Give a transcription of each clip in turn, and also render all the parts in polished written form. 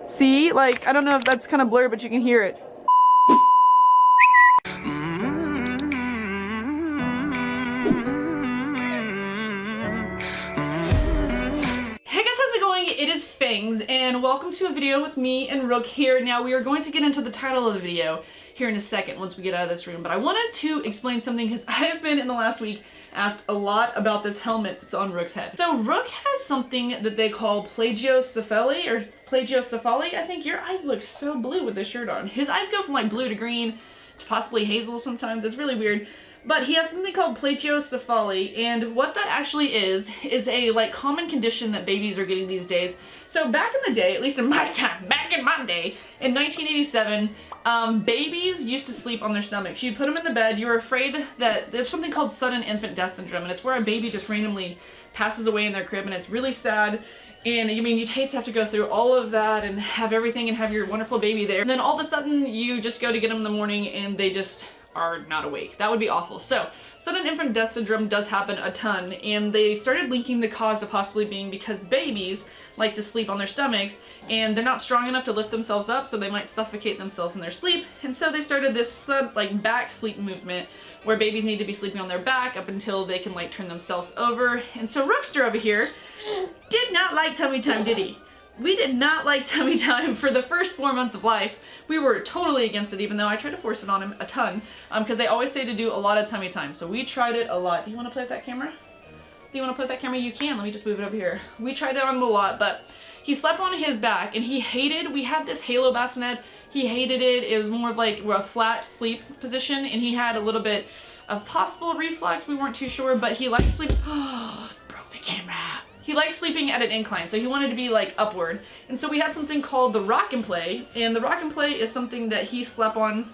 See? Like, I don't know if that's kind of blurry, but you can hear it. Hey guys, how's it going? It is Fangs, and welcome to a video with me and Rook here. Now, we are going to get into the title of the video here in a second once we get out of this room, but I wanted to explain something because I have been in the last week asked a lot about this helmet that's on Rook's head. So Rook has something that they call plagiocephaly, or plagiocephaly, I think. Your eyes look so blue with this shirt on. His eyes go from like blue to green to possibly hazel sometimes. It's really weird. But he has something called plagiocephaly, and what that actually is a like common condition that babies are getting these days. So back in the day, at least in my time, back in my day, in 1987, babies used to sleep on their stomachs. You'd put them in the bed, you were afraid that there's something called sudden infant death syndrome, and it's where a baby just randomly passes away in their crib, and it's really sad. And I mean, you'd hate to have to go through all of that and have everything and have your wonderful baby there. And then all of a sudden, you just go to get them in the morning and they just are not awake. That would be awful. So, sudden infant death syndrome does happen a ton, and they started linking the cause to possibly being because babies like to sleep on their stomachs, and they're not strong enough to lift themselves up, so they might suffocate themselves in their sleep. And so they started this like back sleep movement where babies need to be sleeping on their back up until they can like turn themselves over. And so Rookster over here did not like tummy time, did he? We did not like tummy time for the first 4 months of life. We were totally against it, even though I tried to force it on him a ton, because they always say to do a lot of tummy time. So we tried it a lot. Do you want to play with that camera? Do you want to play with that camera? You can. Let me just move it over here. We tried it on him a lot, but he slept on his back, and he hated, we had this halo bassinet. He hated it. It was more of like a flat sleep position, and he had a little bit of possible reflux. We weren't too sure, but he liked sleep. Broke the camera. He liked sleeping at an incline, so he wanted to be like upward. And so we had something called the rock and play, and the rock and play is something that he slept on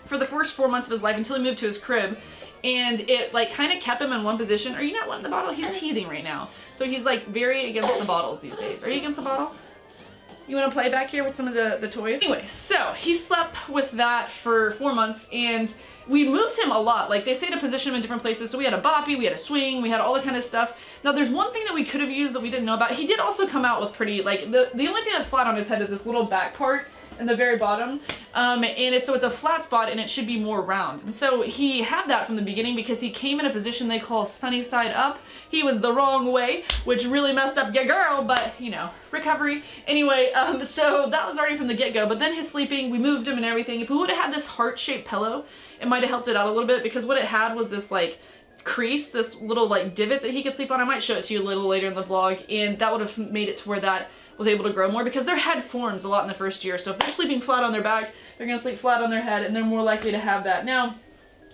for the first 4 months of his life until he moved to his crib. And it like kind of kept him in one position. Are you not wanting the bottle? He's teething right now. So he's like very against the bottles these days. Are you against the bottles? You want to play back here with some of the toys? Anyway, so he slept with that for 4 months, and we moved him a lot. Like, they say to position him in different places. So we had a boppy, we had a swing, we had all that kind of stuff. Now, there's one thing that we could have used that we didn't know about. He did also come out with pretty, like, the only thing that's flat on his head is this little back part in the very bottom. So it's a flat spot, and it should be more round. And so he had that from the beginning because he came in a position they call sunny side up. He was the wrong way, which really messed up your girl, but, you know, recovery. Anyway, so that was already from the get-go. But then his sleeping, we moved him and everything. If we would have had this heart-shaped pillow, it might have helped it out a little bit, because what it had was this, like, crease, this little, like, divot that he could sleep on. I might show it to you a little later in the vlog, and that would have made it to where that was able to grow more, because their head forms a lot in the first year. So if they're sleeping flat on their back, they're going to sleep flat on their head, and they're more likely to have that. Now,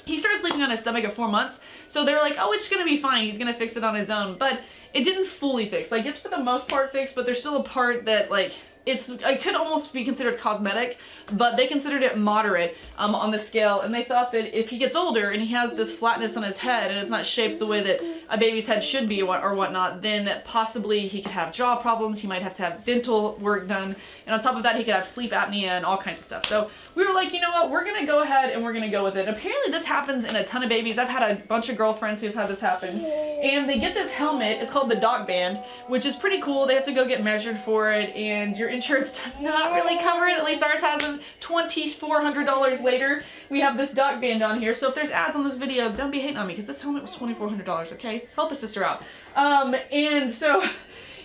he started sleeping on his stomach at 4 months, so they were like, oh, it's going to be fine. He's going to fix it on his own. But it didn't fully fix. Like, it's for the most part fixed, but there's still a part that, like, it could almost be considered cosmetic, but they considered it moderate on the scale, and they thought that if he gets older and he has this flatness on his head and it's not shaped the way that a baby's head should be or whatnot, then possibly he could have jaw problems, he might have to have dental work done, and on top of that he could have sleep apnea and all kinds of stuff. So we were like, you know what, we're gonna go ahead and we're gonna go with it. Apparently this happens in a ton of babies. I've had a bunch of girlfriends who've had this happen, and they get this helmet, it's called the doc band, which is pretty cool. They have to go get measured for it, and your insurance does not really cover it. At least ours hasn't. $2,400 later, we have this doc band on here. So if there's ads on this video, don't be hating on me, because this helmet was $2,400, okay? Help a sister out. And so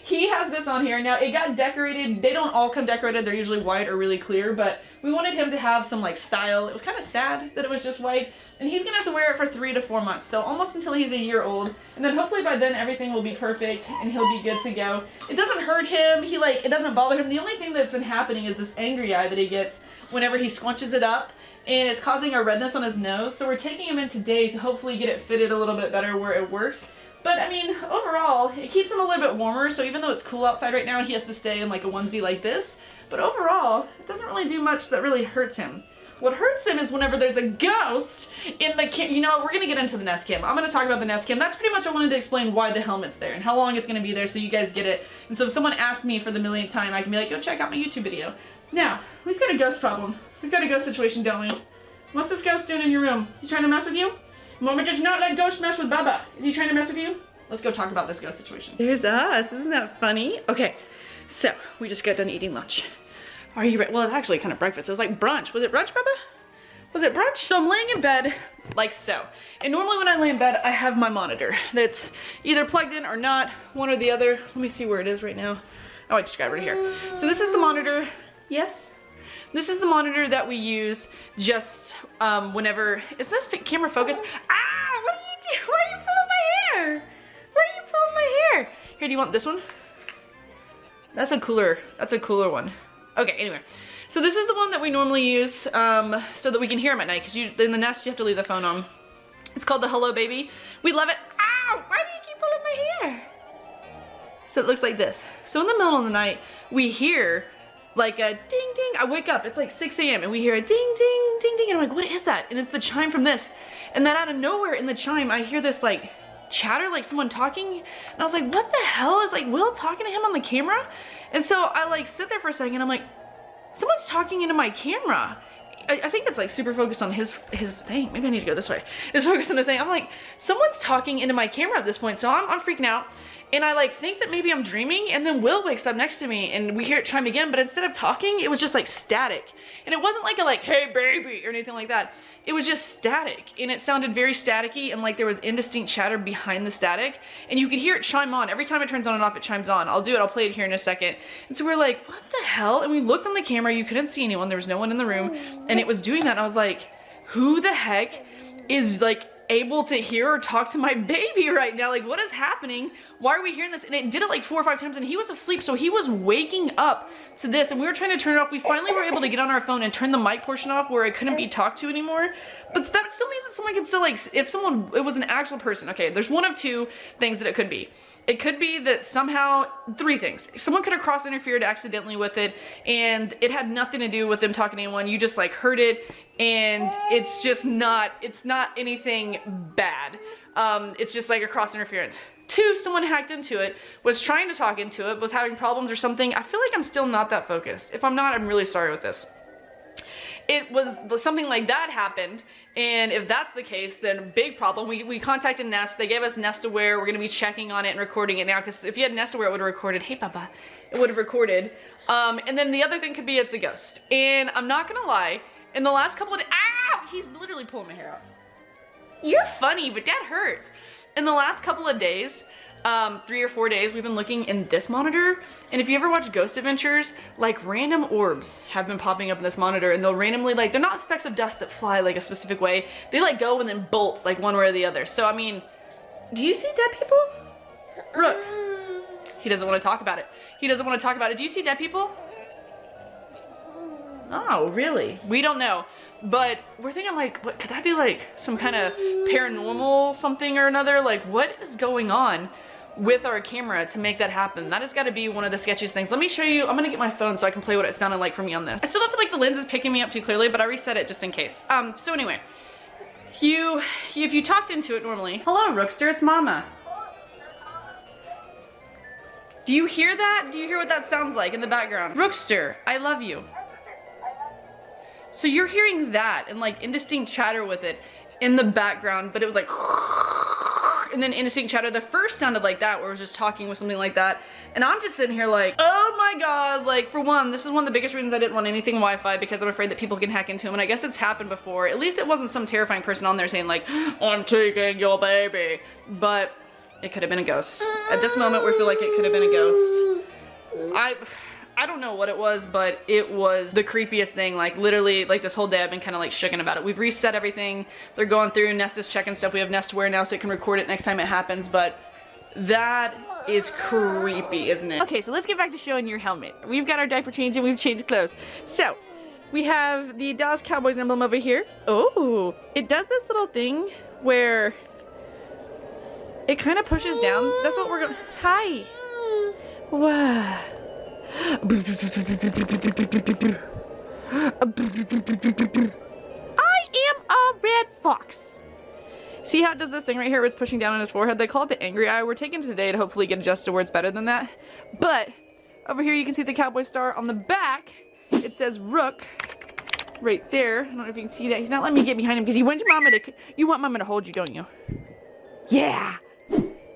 he has this on here. Now, it got decorated. They don't all come decorated. They're usually white or really clear, but we wanted him to have some, like, style. It was kind of sad that it was just white. And he's gonna have to wear it for 3 to 4 months, so almost until he's a year old. And then hopefully by then everything will be perfect and he'll be good to go. It doesn't hurt him, it doesn't bother him. The only thing that's been happening is this angry eye that he gets whenever he scrunches it up, and it's causing a redness on his nose. So we're taking him in today to hopefully get it fitted a little bit better where it works. But I mean, overall, it keeps him a little bit warmer, so even though it's cool outside right now, he has to stay in like a onesie like this. But overall, it doesn't really do much that really hurts him. What hurts him is whenever there's a ghost in the cam. You know, we're gonna get into the Nest Cam. I'm gonna talk about the Nest Cam. That's pretty much I wanted to explain why the helmet's there and how long it's gonna be there so you guys get it. And so if someone asks me for the millionth time, I can be like, go check out my YouTube video. Now, we've got a ghost problem. We've got a ghost situation, don't we? What's this ghost doing in your room? He's trying to mess with you? Mama did not let ghosts mess with Baba. Is he trying to mess with you? Let's go talk about this ghost situation. There's us. Isn't that funny? Okay, so we just got done eating lunch. Are you ready? Well, it's actually kind of breakfast. It was like brunch. Was it brunch, Bubba? Was it brunch? So I'm laying in bed like so. And normally when I lay in bed, I have my monitor that's either plugged in or not, one or the other. Let me see where it is right now. Oh, I just got it right here. So this is the monitor. Yes? This is the monitor that we use just whenever, is this camera focused? Ah, what are you doing? Why are you pulling my hair? Why are you pulling my hair? Here, do you want this one? That's a cooler one. Okay, anyway. So this is the one that we normally use so that we can hear them at night, because in the nest you have to leave the phone on. It's called the Hello Baby. We love it. Ow! Why do you keep pulling my hair? So it looks like this. So in the middle of the night, we hear like a ding ding. I wake up, it's like 6 a.m. and we hear a ding ding ding ding, and I'm like, what is that? And it's the chime from this. And then out of nowhere in the chime, I hear this like chatter, like someone talking, and I was like, what the hell is like Will talking to him on the camera? And so I like sit there for a second, I'm like, someone's talking into my camera. I think it's like super focused on his thing. Maybe I need to go this way. It's focused on his thing. I'm like, someone's talking into my camera at this point. So I'm freaking out. And I like think that maybe I'm dreaming, and then Will wakes up next to me and we hear it chime again, but instead of talking, it was just like static. And it wasn't like a like, hey baby, or anything like that. It was just static, and it sounded very staticky, and like there was indistinct chatter behind the static, and you could hear it chime on. Every time it turns on and off, it chimes on. I'll do it, I'll play it here in a second. And so we're like, what the hell? And we looked on the camera, you couldn't see anyone, there was no one in the room, and it was doing that, and I was like, who the heck is like able to hear or talk to my baby right now? Like, what is happening? Why are we hearing this? And it did it like 4 or 5 times, and he was asleep, so he was waking up to this, and we were trying to turn it off. We finally were able to get on our phone and turn the mic portion off where it couldn't be talked to anymore. But that still means that someone can still like, if someone, it was an actual person. Okay, there's one of two things that it could be. It could be that somehow, 3 things. Someone could have cross-interfered accidentally with it, and it had nothing to do with them talking to anyone. You just like heard it, and it's just not, it's not anything bad. It's just like a cross-interference. 2, someone hacked into it, was trying to talk into it, was having problems or something. I feel like I'm still not that focused. If I'm not, I'm really sorry with this. It was something like that happened, and if that's the case, then big problem. We contacted Nest. They gave us Nest Aware. We're gonna be checking on it and recording it now, because if you had Nest Aware, it would have recorded. Hey, Baba. It would have recorded. And then the other thing could be it's a ghost. And I'm not gonna lie, in the last couple of days, ow! He's literally pulling my hair out. You're funny, but that hurts. In the last couple of days, 3 or 4 days, we've been looking in this monitor, and if you ever watch Ghost Adventures, like random orbs have been popping up in this monitor, and they'll randomly, like, they're not specks of dust that fly like a specific way, they like go and then bolts like one way or the other. So I mean, do you see dead people? Rook, he doesn't want to talk about it. He doesn't want to talk about it. Do you see dead people? Oh, really? We don't know. But we're thinking like, what could that be, like some kind of paranormal something or another? Like, what is going on with our camera to make that happen? That has got to be one of the sketchiest things. Let me show you. I'm gonna get my phone so I can play what it sounded like for me on this. I still don't feel like the lens is picking me up too clearly, but I reset it just in case. So anyway, if you talked into it normally. Hello, Rookster, it's Mama. Do you hear that? Do you hear what that sounds like in the background? Rookster, I love you. So you're hearing that and like indistinct chatter with it in the background, but it was like, and then indistinct chatter. The first sounded like that, where it was just talking with something like that. And I'm just sitting here like, oh my God, like for one, this is one of the biggest reasons I didn't want anything Wi-Fi, because I'm afraid that people can hack into them. And I guess it's happened before. At least it wasn't some terrifying person on there saying like, I'm taking your baby. But it could have been a ghost. At this moment, we feel like it could have been a ghost. I don't know what it was, but it was the creepiest thing. Like literally, like this whole day I've been kind of like shooken about it. We've reset everything. They're going through, Nest is checking stuff. We have Nest Aware now so it can record it next time it happens, but that is creepy, isn't it? Okay, so let's get back to showing your helmet. We've got our diaper change and we've changed clothes. So, we have the Dallas Cowboys emblem over here. Oh, it does this little thing where it kind of pushes down. That's what we're going. Hi. Wow. I am a red fox. See how it does this thing right here where it's pushing down on his forehead? They call it the angry eye. We're taking it today to hopefully get adjusted where it's better than that. But over here you can see the cowboy star. On the back it says Rook right there. I don't know if you can see that. He's not letting me get behind him because you want mama to hold you, don't you? Yeah.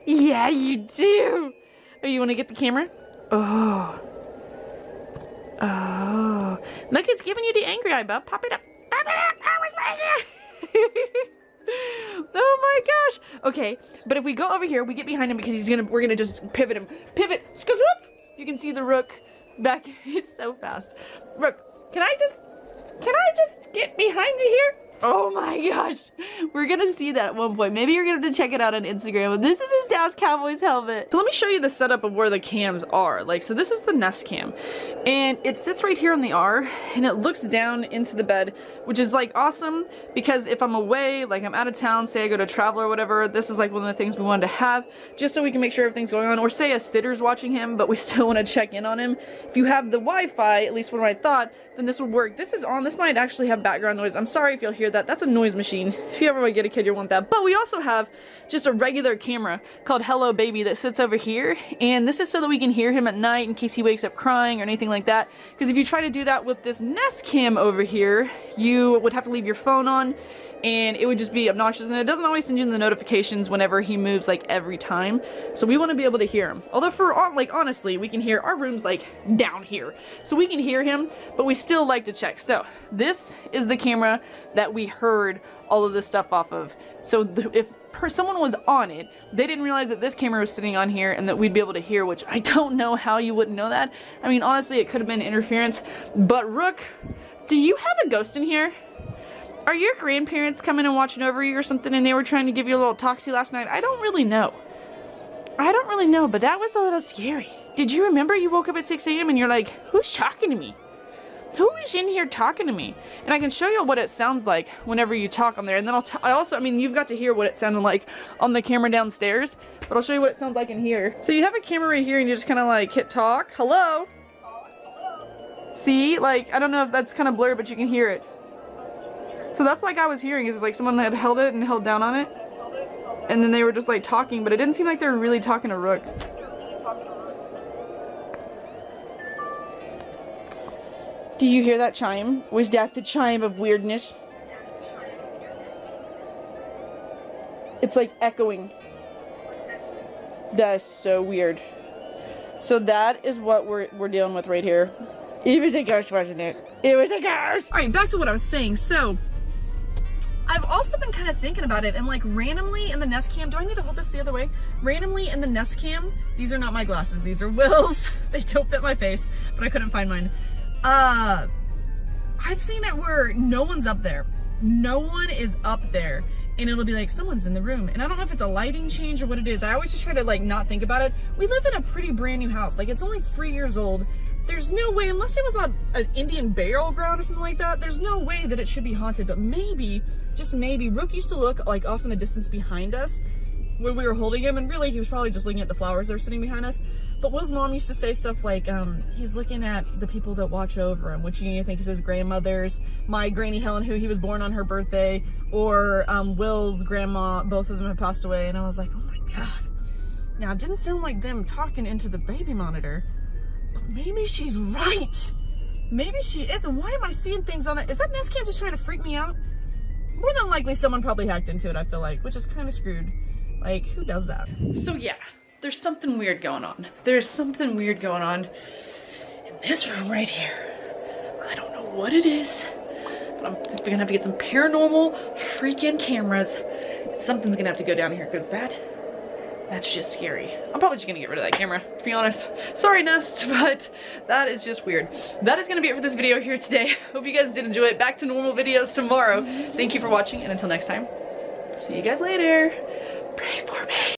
Yeah, you do. Oh, you want to get the camera? Oh. Oh. Look, it's giving you the angry eye, bub. Pop it up. Pop it up. I was like, oh my gosh. Okay, but if we go over here, we get behind him because we're gonna just pivot him. Pivot. Skozoop. You can see the Rook back. He's so fast. Rook, can I just get behind you here? Oh my gosh. We're gonna see that at one point. Maybe you're gonna have to check it out on Instagram. This is his Dallas Cowboys helmet. So let me show you the setup of where the cams are. Like, so this is the Nest Cam. And it sits right here on the R, and it looks down into the bed, which is like awesome because if I'm away, like I'm out of town, say I go to travel or whatever, this is like one of the things we wanted to have just so we can make sure everything's going on. Or say a sitter's watching him, but we still want to check in on him. If you have the Wi-Fi, at least what I thought, then this would work. This is on. This might actually have background noise. I'm sorry if you'll hear that. That's a noise machine. If you ever get a kid, you'll want that. But we also have just a regular camera called Hello Baby that sits over here. And this is so that we can hear him at night in case he wakes up crying or anything like that. Because if you try to do that with this Nest Cam over here, you would have to leave your phone on and it would just be obnoxious, and it doesn't always send you the notifications whenever he moves, like every time. So we want to be able to hear him. Although like honestly, we can hear, our room's like down here, so we can hear him, but we still like to check. So this is the camera that we heard all of this stuff off of. So if someone was on it, they didn't realize that this camera was sitting on here and that we'd be able to hear, which I don't know how you wouldn't know that. I mean, honestly, it could have been interference. But Rook, do you have a ghost in here? Are your grandparents coming and watching over you or something and they were trying to give you a little talk-to last night? I don't really know. I don't really know, but that was a little scary. Did you remember you woke up at 6 a.m. and you're like, who's talking to me? Who is in here talking to me? And I can show you what it sounds like whenever you talk on there. And then I mean, you've got to hear what it sounded like on the camera downstairs, but I'll show you what it sounds like in here. So you have a camera right here and you just kind of like hit talk. Hello? See, like, I don't know if that's kind of blurred, but you can hear it. So that's like I was hearing, is like someone had held it and held down on it. And then they were just like talking, but it didn't seem like they were really talking to Rook. Do you hear that chime? Was that the chime of weirdness? It's like echoing. That is so weird. So that is what we're dealing with right here. It was a ghost, wasn't it? It was a ghost! Alright, back to what I was saying. So, I've also been kind of thinking about it, and like randomly in the Nest Cam, do I need to hold this the other way? Randomly in the Nest Cam, these are not my glasses, these are Will's. They don't fit my face, but I couldn't find mine. I've seen it where no one's up there. No one is up there. And it'll be like, someone's in the room. And I don't know if it's a lighting change or what it is. I always just try to like not think about it. We live in a pretty brand new house. Like, it's only 3 years old. There's no way, unless it was on an Indian burial ground or something like that, there's no way that it should be haunted. But maybe, just maybe, Rook used to look like off in the distance behind us when we were holding him, and really he was probably just looking at the flowers that were sitting behind us. But Will's mom used to say stuff like, he's looking at the people that watch over him, which you think is his grandmother's, my Granny Helen, who he was born on her birthday, or Will's grandma. Both of them have passed away. And I was like, oh my god. Now, it didn't sound like them talking into the baby monitor, but maybe she's right. Maybe she isn't. Why am I seeing things on it? Is that Nest Cam just trying to freak me out? More than likely someone probably hacked into it, I feel like, which is kind of screwed. Like, who does that? So yeah, there's something weird going on. There's something weird going on in this room right here. I don't know what it is, but I'm gonna have to get some paranormal freaking cameras. Something's gonna have to go down here, because that's just scary. I'm probably just gonna get rid of that camera, to be honest. Sorry, Nest, but that is just weird. That is gonna be it for this video here today. Hope you guys did enjoy it. Back to normal videos tomorrow. Thank you for watching, and until next time, see you guys later. Pray for me.